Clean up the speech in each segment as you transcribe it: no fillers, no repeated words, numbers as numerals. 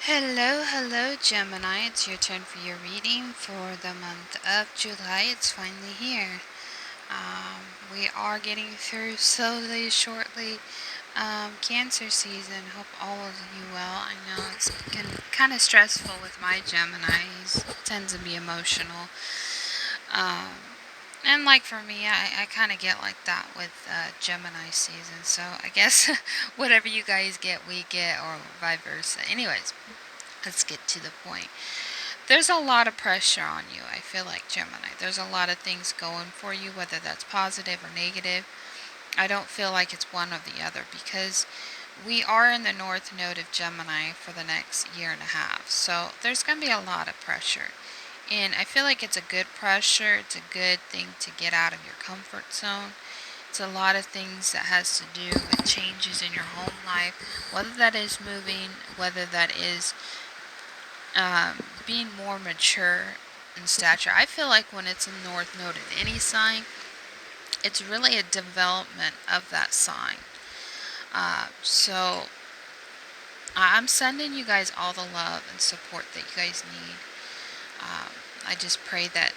Hello, Gemini. It's your turn for your reading for the month of July. It's finally here. We are getting through slowly, shortly. Cancer season. Hope all of you well. I know it's kind of stressful with my Gemini. He tends to be emotional. Um, and like for me, I kind of get like that with Gemini season. So I guess whatever you guys get, we get, or vice versa. Anyways, let's get to the point. There's a lot of pressure on you, I feel like, Gemini. There's a lot of things going for you, whether that's positive or negative. I don't feel like it's one or the other because we are in the North Node of Gemini for the next year and a half. So there's going to be a lot of pressure. And I feel like it's a good pressure. It's a good thing to get out of your comfort zone. It's a lot of things that has to do with changes in your home life, whether that is moving, whether that is being more mature in stature. I feel like when it's in North Node in any sign, it's really a development of that sign. So I'm sending you guys all the love and support that you guys need. I just pray that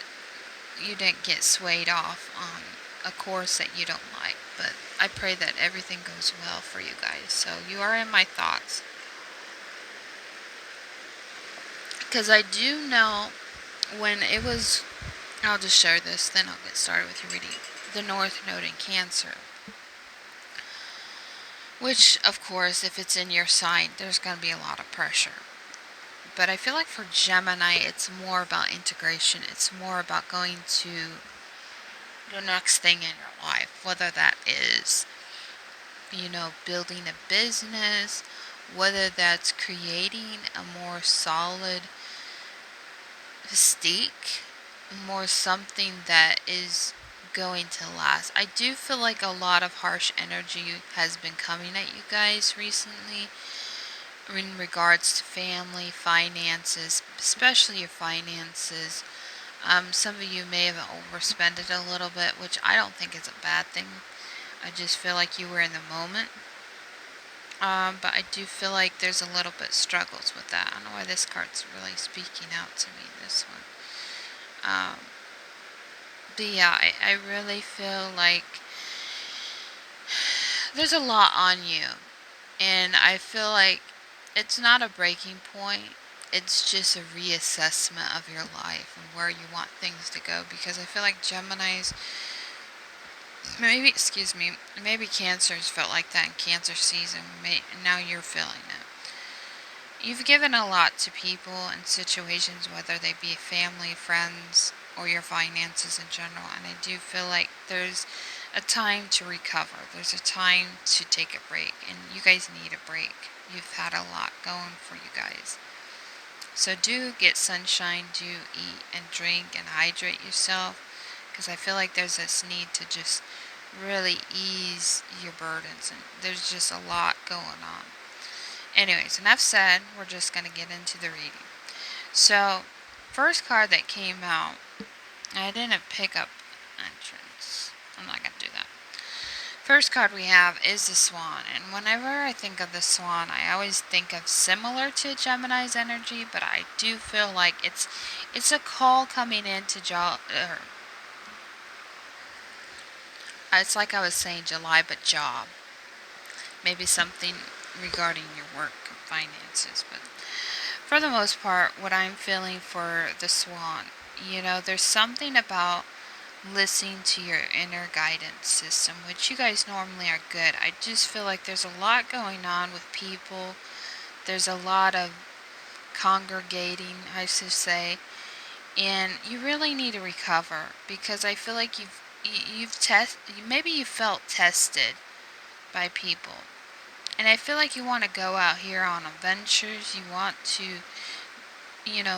you didn't get swayed off on a course that you don't like. But I pray that everything goes well for you guys. So you are in my thoughts. Because I do know when it was, I'll just share this, then I'll get started with your reading. The North Node in Cancer. Which, of course, if it's in your sign, there's going to be a lot of pressure. But I feel like for Gemini, it's more about integration. It's more about going to the next thing in your life, whether that is, building a business, whether that's creating a more solid mystique, more something that is going to last. I do feel like a lot of harsh energy has been coming at you guys recently in regards to family, finances, especially your finances. Some of you may have overspent it a little bit, which I don't think is a bad thing. I just feel like you were in the moment. But I do feel like there's a little bit struggles with that. I don't know why this card's really speaking out to me, this one. But yeah, I really feel like there's a lot on you. And I feel like it's not a breaking point. It's just a reassessment of your life and where you want things to go. Because I feel like Gemini's, maybe Cancer's felt like that in Cancer season. Now you're feeling it. You've given a lot to people and situations, whether they be family, friends, or your finances in general. And I do feel like there's a time to recover. There's a time to take a break. And you guys need a break. You've had a lot going for you guys. So do get sunshine, do eat and drink and hydrate yourself. Because I feel like there's this need to just really ease your burdens. And there's just a lot going on. Anyways, enough said. We're just going to get into the reading. So, first card that came out, I didn't pick up entrance. I'm not going to do that. First card we have is the Swan. And whenever I think of the Swan, I always think of similar to Gemini's energy, but I do feel like it's a call coming into it's like I was saying July, but job. Maybe something regarding your work and finances, but for the most part, what I'm feeling for the Swan, there's something about listening to your inner guidance system, which you guys normally are good. I just feel like there's a lot going on with people. There's a lot of congregating, I should say, and you really need to recover because I feel like maybe you felt tested by people. And I feel like you want to go out here on adventures. You want to,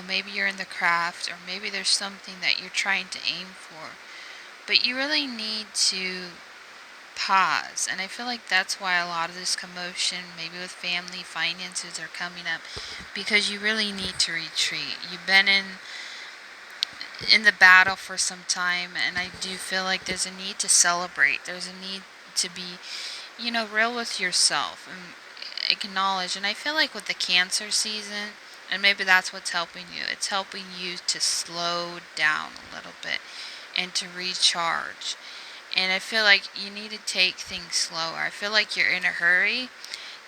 maybe you're in the craft or maybe there's something that you're trying to aim for. But you really need to pause. And I feel like that's why a lot of this commotion, maybe with family, finances, are coming up. Because you really need to retreat. You've been in the battle for some time. And I do feel like there's a need to celebrate. There's a need to be real with yourself. And acknowledge, and I feel like with the Cancer season, and maybe that's what's helping you, it's helping you to slow down a little bit and to recharge. And I feel like you need to take things slower. I feel like you're in a hurry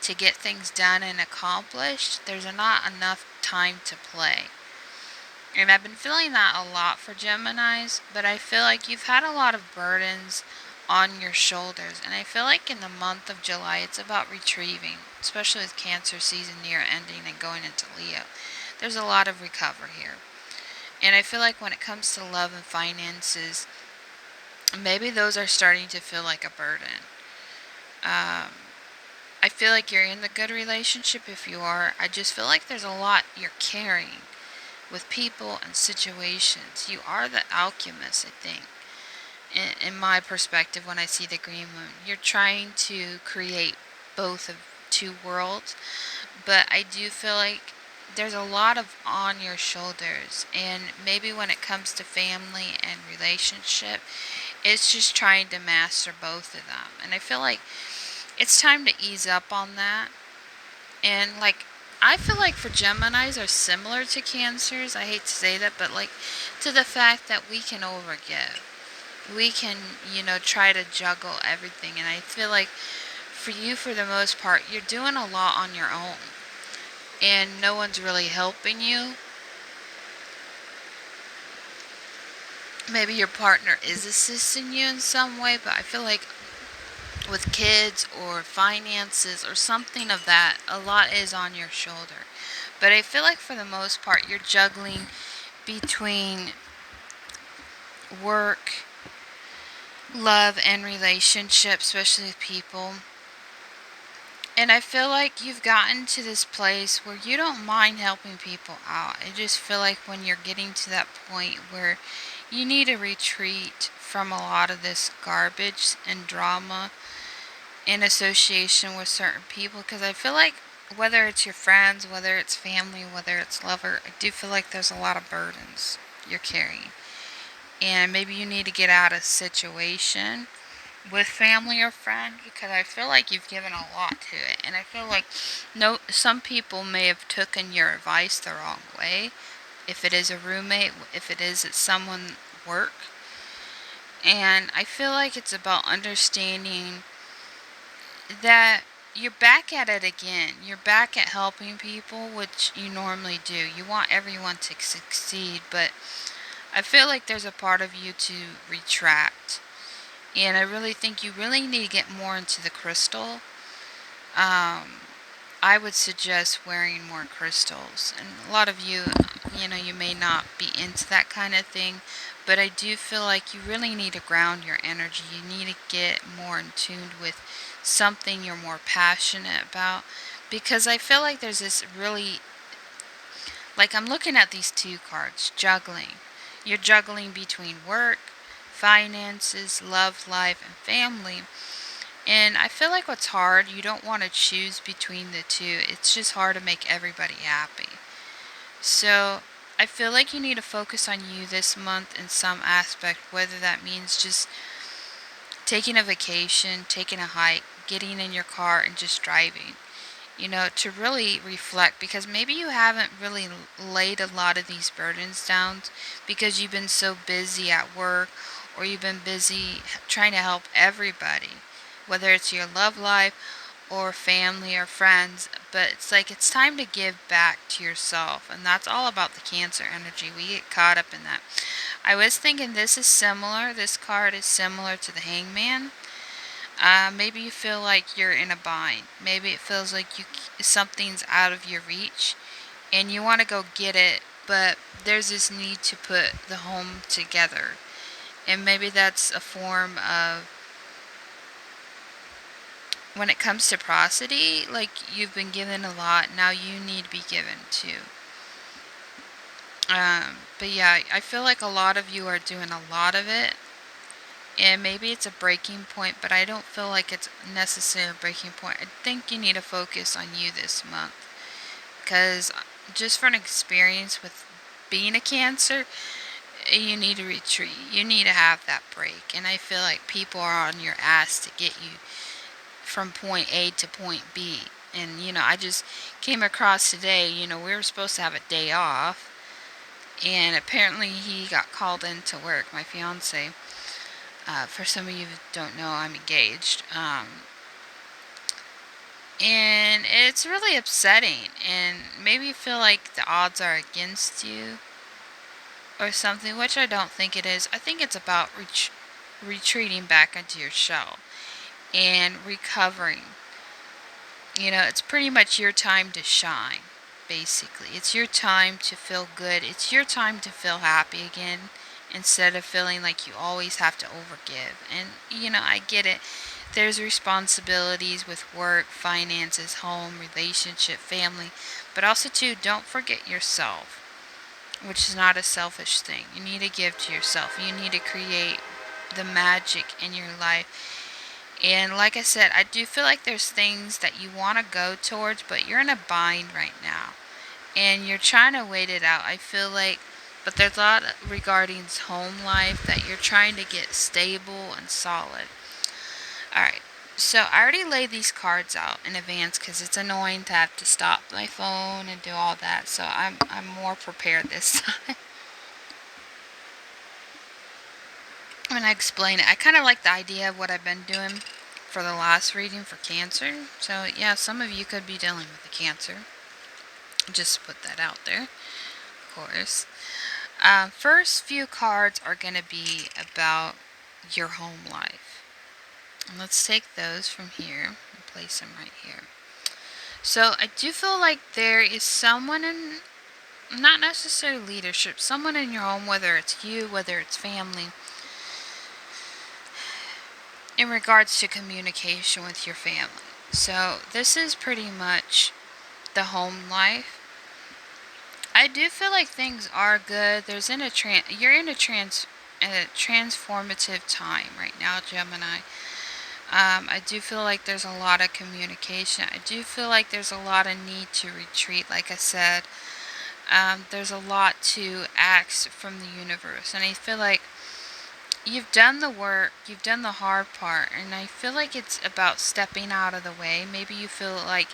to get things done and accomplished. There's not enough time to play. And I've been feeling that a lot for Geminis, but I feel like you've had a lot of burdens on your shoulders. And I feel like in the month of July, it's about retrieving, especially with Cancer season near ending and going into Leo. There's a lot of recovery here. And I feel like when it comes to love and finances, maybe those are starting to feel like a burden. I feel like you're in the good relationship if you are. I just feel like there's a lot you're carrying with people and situations. You are the alchemist, I think. In my perspective, when I see the green moon, you're trying to create both of two worlds, but I do feel like there's a lot of on your shoulders, and maybe when it comes to family and relationship, it's just trying to master both of them. And I feel like it's time to ease up on that. And like, I feel like for Geminis are similar to Cancers. I hate to say that, but like, to the fact that we can overgive. We can, try to juggle everything. And I feel like for you, for the most part, you're doing a lot on your own. And no one's really helping you. Maybe your partner is assisting you in some way, but I feel like with kids or finances or something of that, a lot is on your shoulder. But I feel like for the most part, you're juggling between work, love, and relationship, especially with people. And I feel like you've gotten to this place where you don't mind helping people out. I just feel like when you're getting to that point where you need to retreat from a lot of this garbage and drama in association with certain people, because I feel like whether it's your friends, whether it's family, whether it's lover, I do feel like there's a lot of burdens you're carrying. And maybe you need to get out of situation with family or friend, because I feel like you've given a lot to it. And I feel like some people may have taken your advice the wrong way. If it is a roommate, if it is at someone work. And I feel like it's about understanding that you're back at it again. You're back at helping people, which you normally do. You want everyone to succeed, but I feel like there's a part of you to retract. And I really think you really need to get more into the crystal. I would suggest wearing more crystals. And a lot of you, you may not be into that kind of thing, but I do feel like you really need to ground your energy. You need to get more in tune with something you're more passionate about. Because I feel like there's this really, like I'm looking at these two cards, juggling. You're juggling between work, finances, love, life, and family. And I feel like what's hard, you don't want to choose between the two. It's just hard to make everybody happy. So I feel like you need to focus on you this month in some aspect, whether that means just taking a vacation, taking a hike, getting in your car and just driving. To really reflect, because maybe you haven't really laid a lot of these burdens down because you've been so busy at work, or you've been busy trying to help everybody, whether it's your love life or family or friends. But it's like it's time to give back to yourself, and that's all about the Cancer energy. We get caught up in that. I was thinking this card is similar to the Hangman. Maybe you feel like you're in a bind. Maybe it feels like something's out of your reach and you want to go get it, but there's this need to put the home together. And maybe that's a form of, when it comes to prosody, like you've been given a lot, now you need to be given too. But yeah, I feel like a lot of you are doing a lot of it. And maybe it's a breaking point, but I don't feel like it's necessarily a breaking point. I think you need to focus on you this month. Because just from experience with being a Cancer, you need to retreat. You need to have that break. And I feel like people are on your ass to get you from point A to point B. And, I just came across today, we were supposed to have a day off. And apparently he got called into work, my fiance. For some of you who don't know, I'm engaged. And it's really upsetting. And maybe you feel like the odds are against you or something, which I don't think it is. I think it's about retreating back into your shell and recovering. It's pretty much your time to shine, basically. It's your time to feel good. It's your time to feel happy again instead of feeling like you always have to overgive. And, I get it. There's responsibilities with work, finances, home, relationship, family. But also, too, don't forget yourself, which is not a selfish thing. You need to give to yourself. You need to create the magic in your life. And like I said, I do feel like there's things that you want to go towards, but you're in a bind right now. And you're trying to wait it out. I feel like, but there's a lot regarding home life that you're trying to get stable and solid. Alright, so I already laid these cards out in advance because it's annoying to have to stop my phone and do all that. So I'm more prepared this time. I'm going to explain it. I kind of like the idea of what I've been doing for the last reading for Cancer. So, yeah, some of you could be dealing with the Cancer. Just put that out there, of course. First few cards are going to be about your home life. And let's take those from here and place them right here. So, I do feel like there is someone in, not necessarily leadership, someone in your home, whether it's you, whether it's family, in regards to communication with your family. So this is pretty much the home life. I do feel like things are good. You're in a transformative time right now, Gemini. I do feel like there's a lot of communication. I do feel like there's a lot of need to retreat, like I said. There's a lot to ask from the universe. And I feel like you've done the work, you've done the hard part, and I feel like it's about stepping out of the way. Maybe you feel like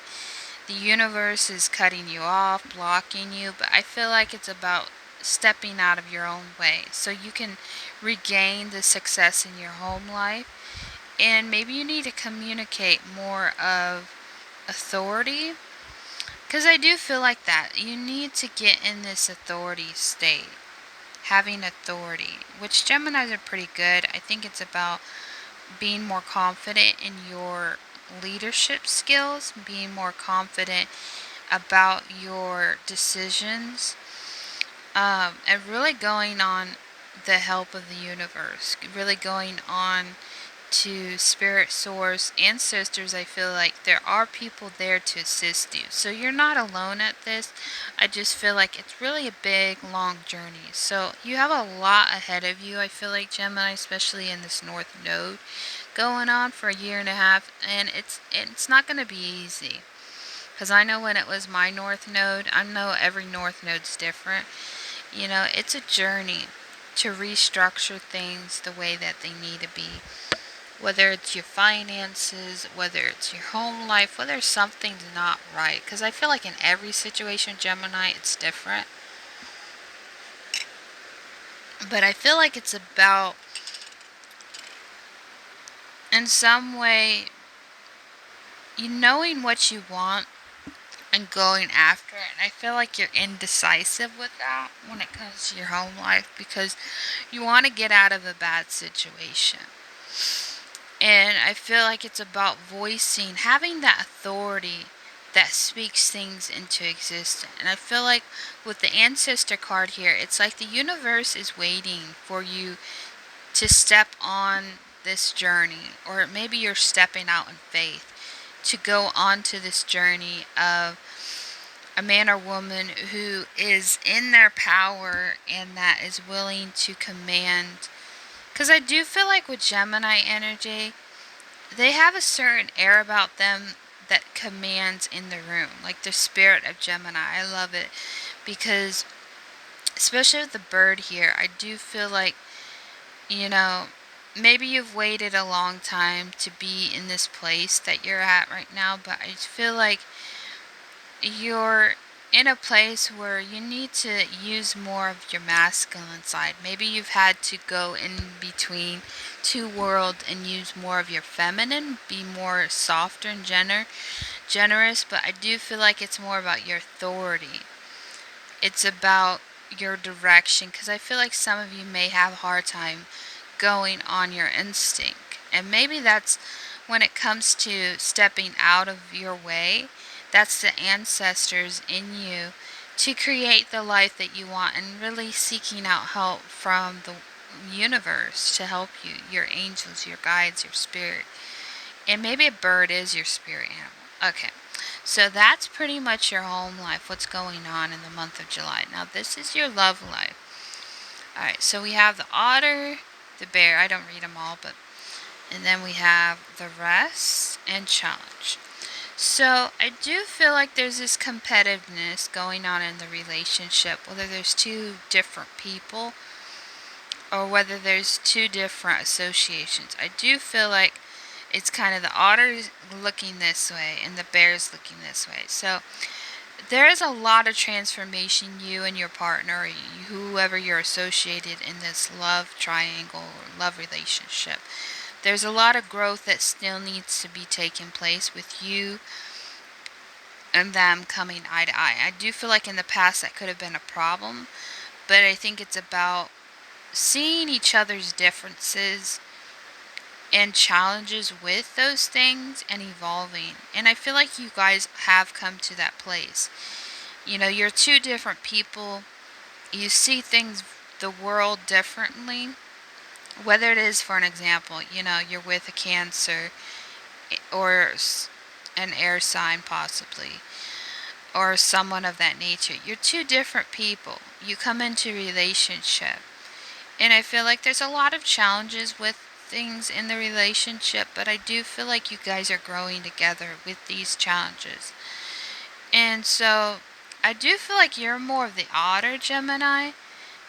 the universe is cutting you off, blocking you, but I feel like it's about stepping out of your own way so you can regain the success in your home life. And maybe you need to communicate more of authority, because I do feel like that. You need to get in this authority state. Having authority, which Geminis are pretty good. I think it's about being more confident in your leadership skills, being more confident about your decisions, and really going on the help of the universe, really going on to spirit source, ancestors. I feel like there are people there to assist you, so you're not alone at this. I just feel like it's really a big long journey, so you have a lot ahead of you. I feel like, Gemini, especially in this north node going on for a year and a half, and it's not going to be easy, because I know when it was my north node. I know every north node's different. It's a journey to restructure things the way that they need to be. Whether it's your finances, whether it's your home life, whether something's not right. Because I feel like in every situation, Gemini, it's different. But I feel like it's about, in some way, you knowing what you want and going after it. And I feel like you're indecisive with that when it comes to your home life, because you want to get out of a bad situation. And I feel like it's about voicing, having that authority that speaks things into existence. And I feel like with the ancestor card here, it's like the universe is waiting for you to step on this journey. Or maybe you're stepping out in faith to go on to this journey of a man or woman who is in their power and that is willing to command. Because I do feel like with Gemini energy, they have a certain air about them that commands in the room. Like the spirit of Gemini. I love it. Because, especially with the bird here, I do feel like, maybe you've waited a long time to be in this place that you're at right now, but I feel like you're in a place where you need to use more of your masculine side. Maybe you've had to go in between two worlds and use more of your feminine, be more softer and generous, but I do feel like it's more about your authority. It's about your direction, because I feel like some of you may have a hard time going on your instinct. And maybe that's when it comes to stepping out of your way, that's the ancestors in you to create the life that you want, and really seeking out help from the universe to help you, your angels, your guides, your spirit. And maybe a bird is your spirit animal. Okay. So that's pretty much your home life, what's going on in the month of July. Now, this is your love life. Alright, so we have the otter, the bear, I don't read them all, but, and then we have the rest and challenge. So I do feel like there's this competitiveness going on in the relationship, whether there's two different people or whether there's two different associations. I do feel like it's kind of the otters looking this way and the bears looking this way. So there is a lot of transformation, you and your partner, or whoever you're associated in this love triangle or love relationship. There's a lot of growth that still needs to be taking place with you and them coming eye to eye. I do feel like in the past that could have been a problem, but I think it's about seeing each other's differences and challenges with those things and evolving. And I feel like you guys have come to that place. You know, you're two different people. You see things, the world differently. Whether it is, for an example, you know, you're with a Cancer or an air sign possibly, or someone of that nature. You're two different people. You come into a relationship. And I feel like there's a lot of challenges with things in the relationship, but I do feel like you guys are growing together with these challenges. And so I do feel like you're more of the otter, Gemini,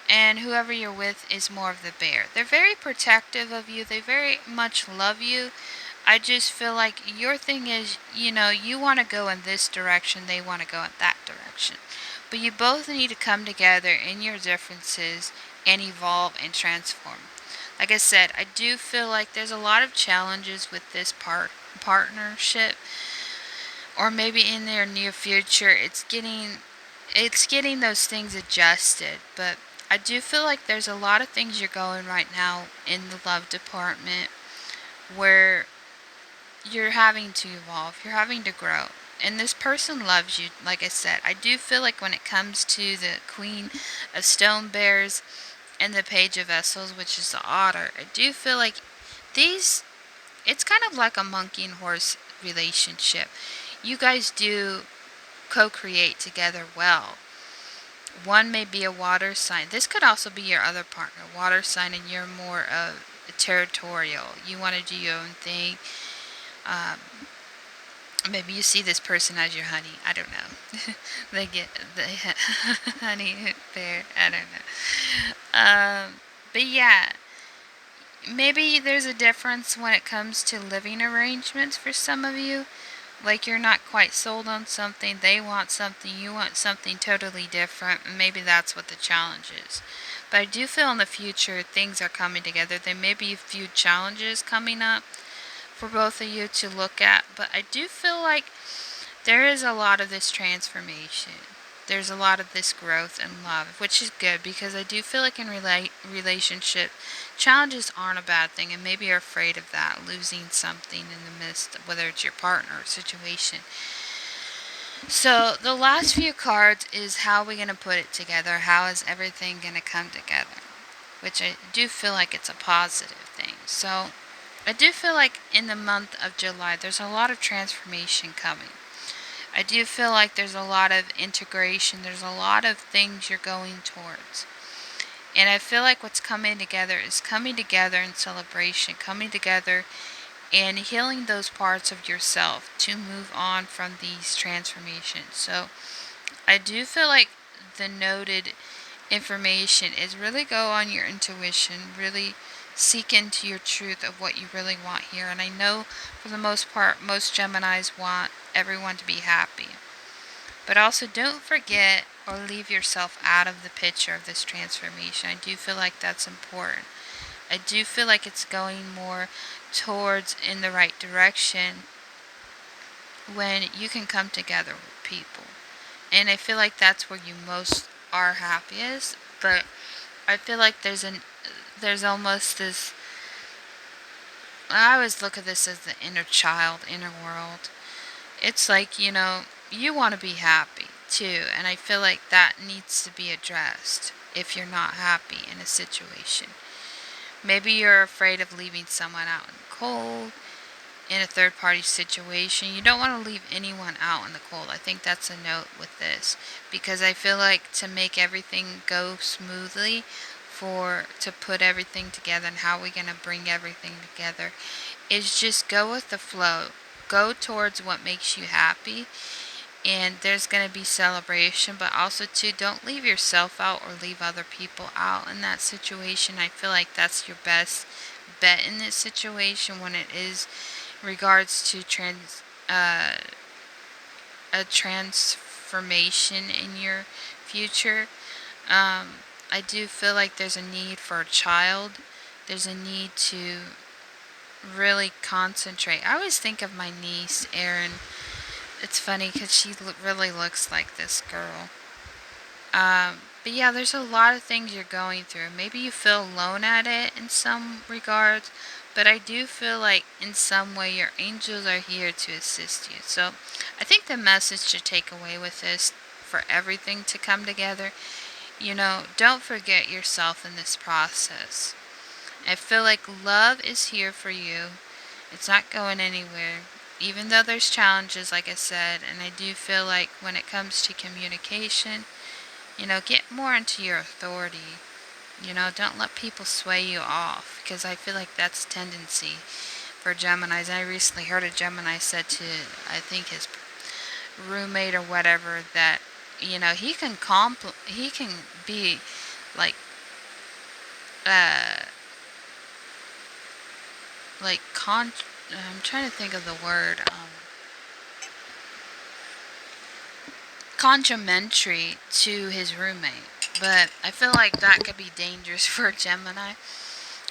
and whoever you're with is more of the bear. They're very protective of you. They very much love you. I just feel like your thing is, you know, you want to go in this direction, they want to go in that direction. But you both need to come together in your differences and evolve and transform. Like I said, I do feel like there's a lot of challenges with this partnership, or maybe in their near future it's getting those things adjusted. But I do feel like there's a lot of things you're going right now in the love department where you're having to evolve, you're having to grow. And this person loves you, like I said. I do feel like when it comes to the Queen of Stone Bears and the Page of Vessels, which is the otter, I do feel like these, it's kind of like a monkey and horse relationship. You guys do co-create together well. One may be a water sign. This could also be your other partner, water sign, and you're more of territorial. You want to do your own thing. Um, Maybe you see this person as your honey. I don't know. They get the honey bear. I don't know. But yeah, maybe there's a difference when it comes to living arrangements for some of you. Like you're not quite sold on something, they want something, you want something totally different, and maybe that's what the challenge is. But I do feel in the future things are coming together. There may be a few challenges coming up for both of you to look at, but I do feel like there is a lot of this transformation. There's a lot of this growth and love, which is good, because I do feel like in relationship, challenges aren't a bad thing, and maybe you're afraid of that, losing something in the midst, whether it's your partner or situation. So the last few cards is how we're going to put it together. How is everything going to come together? Which I do feel like it's a positive thing. So I do feel like in the month of July, there's a lot of transformation coming. I do feel like there's a lot of integration. There's a lot of things you're going towards. And I feel like what's coming together is coming together in celebration, coming together and healing those parts of yourself to move on from these transformations. So I do feel like the noted information is really go on your intuition, really seek into your truth of what you really want here. And I know for the most part, most Geminis want everyone to be happy. But also don't forget or leave yourself out of the picture of this transformation. I do feel like that's important. I do feel like it's going more towards in the right direction when you can come together with people. And I feel like that's where you most are happiest. But I feel like there's almost this. I always look at this as the inner child, inner world. It's like, you want to be happy too. And I feel like that needs to be addressed if you're not happy in a situation. Maybe you're afraid of leaving someone out in the cold in a third party situation. You don't want to leave anyone out in the cold. I think that's a note with this, because I feel like to make everything go smoothly, to put everything together and how we're going to bring everything together, is just go with the flow. Go towards what makes you happy, and there's going to be celebration, but also too, don't leave yourself out or leave other people out in that situation. I feel like that's your best bet in this situation when it is regards to a transformation in your future. I do feel like there's a need for a child. There's a need to really concentrate. I always think of my niece, Erin. It's funny because she really looks like this girl. But yeah, there's a lot of things you're going through. Maybe you feel alone at it in some regards, but I do feel like in some way your angels are here to assist you. So I think the message to take away with this, for everything to come together, don't forget yourself in this process. I feel like love is here for you. It's not going anywhere. Even though there's challenges, like I said, and I do feel like when it comes to communication, get more into your authority. Don't let people sway you off, because I feel like that's a tendency for Geminis. I recently heard a Gemini said to, I think, his roommate or whatever, that, he can be like, uh, I'm trying to think of the word, complimentary to his roommate. But I feel like that could be dangerous for a Gemini,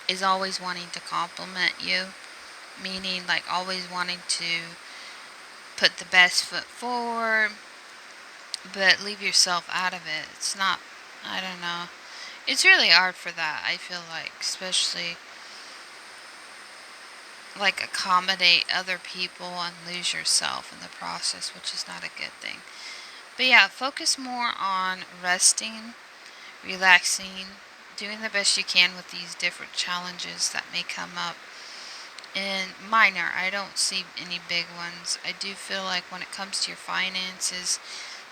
is always wanting to compliment you, meaning like always wanting to put the best foot forward, but leave yourself out of it. It's not, I don't know. It's really hard for that, I feel like, especially like accommodate other people and lose yourself in the process, which is not a good thing. But yeah, focus more on resting, relaxing, doing the best you can with these different challenges that may come up. And minor, I don't see any big ones. I do feel like when it comes to your finances,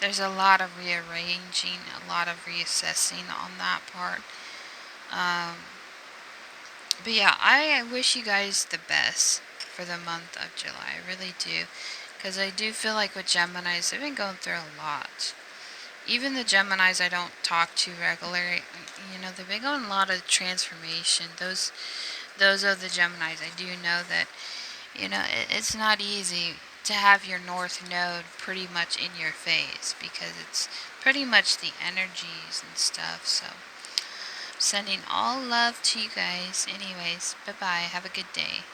there's a lot of rearranging, a lot of reassessing on that part. But yeah, I wish you guys the best for the month of July. I really do. Because I do feel like with Geminis, they've been going through a lot. Even the Geminis I don't talk to regularly, they've been going a lot of transformation. Those are the Geminis. I do know that, it's not easy to have your North Node pretty much in your face, because it's pretty much the energies and stuff. So, sending all love to you guys. Anyways, bye-bye. Have a good day.